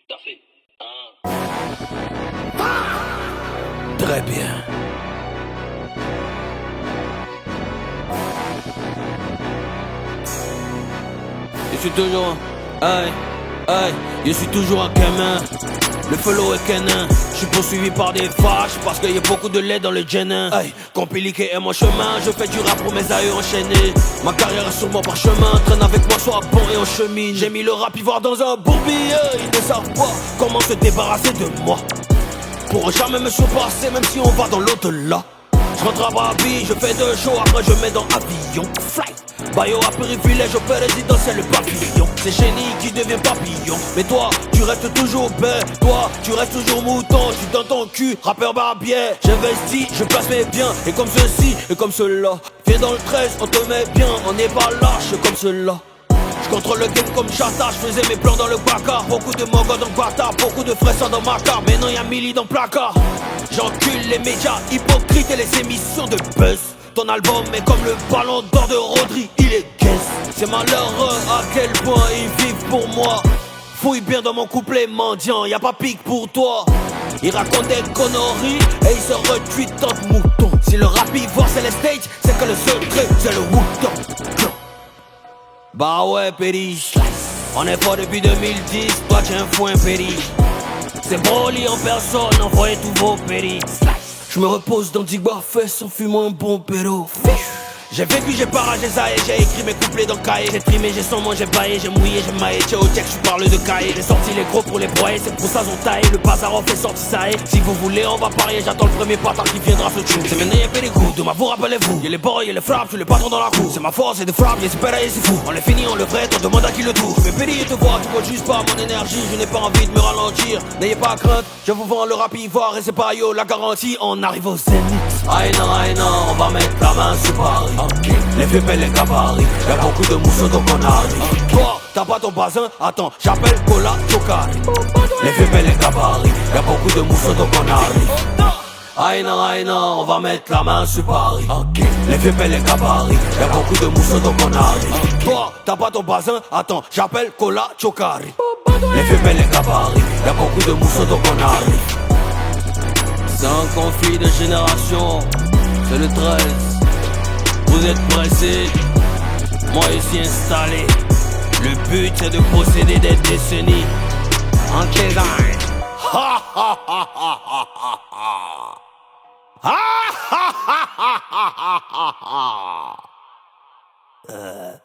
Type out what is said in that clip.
T'as fait. Très bien. Je suis toujours, je suis toujours un gamin. Le follow est canin. Je suis poursuivi par des vaches parce qu'il y a beaucoup de lait dans le jenin. Compliqué est mon chemin. Je fais du rap pour mes aïeux enchaînés. Ma carrière est sur mon parchemin. Traîne avec moi, sois bon et on chemine. J'ai mis le rap ivoire dans un bourbier. Ils ne savent pas comment se débarrasser de moi. Pour jamais me surpasser, même si on va dans l'au-delà. Je rentre à Barbie, je fais 2 shows, après je mets dans avion. Fly, Bayo à privilège, au résidentiel le papillon. C'est génie qui devient papillon. Mais toi, tu restes toujours bête. Toi, tu restes toujours mouton. Je suis dans ton cul, rappeur barbier. J'investis, je place mes biens. Et comme ceci, et comme cela. Viens dans le 13, on te met bien. On n'est pas lâche comme cela. Je contrôle le game comme Chata, je faisais mes plans dans le bacard. Beaucoup de mogos dans le bâtard, beaucoup de fraisseurs dans ma carte. Mais non, y'a Millie dans le placard. J'encule les médias hypocrites et les émissions de buzz. Ton album est comme le ballon d'or de Rodri, il est guess. C'est malheureux à quel point ils vivent pour moi. Fouille bien dans mon couplet mendiant, y'a pas pique pour toi. Il raconte des conneries et il se retweet tant de moutons. Si le rap ivoire c'est les stages, c'est que le secret c'est le Wu-Tang. Bah ouais, Péri, on est fort depuis 2010, toi t'es un foin, Péri. C'est Broly en personne, envoyez tous vos péris. Je me repose dans Digba Fest en fumant un bon péro. J'ai vécu, j'ai paragé ça et j'ai écrit mes couplets dans le cahier. J'ai trimé, j'ai sans j'ai baillé, j'ai mouillé, j'ai maillé. J'ai au check, je parle de cahier. J'ai sorti les gros pour les broyer, c'est pour ça ont taillé. Le bazar en fait sorti ça est. Si vous voulez, on va parier, j'attends le premier patin qui viendra se tuer. C'est maintenant y'a pas les coups, de ma vous rappelez-vous. Y'a les boys, y'a les frappes, je suis le patron dans la cour. C'est ma force, c'est de frappe, y'a super et c'est fou. On les finit, on le vrai, on demande à qui le tour. Je fais périr te voir, tu vois juste pas mon énergie. Je n'ai pas envie de me ralentir, n'ayez pas crainte. Je vous vends le rap ivoire et c'est pas yo, la garantie. On arrive au zénith. Aïe non, on va mettre la main sur Paris. Okay. Les vieux paient les gabarits, y'a beaucoup de mousseaux donc on arrive. Toi, t'as pas ton bazin, attends, j'appelle Cola Chocari. Les vieux paient les gabarits, y'a beaucoup de mousseaux donc on arrive. Aïe non, on va mettre la main sur Paris. Okay. Les vieux paient les gabarits, y'a beaucoup de mousseaux donc on arrive. Toi, t'as pas ton bazin, attends, j'appelle Cola Chocari. Les vieux paient les gabarits, y'a beaucoup de mousseaux donc on arrive. C'est un conflit de génération, c'est le 13. Vous êtes pressés, moi ici installé. Le but c'est de posséder des décennies en 15 ans. Ha ha ha ha ha ha. Ha ha ha ha ha ha.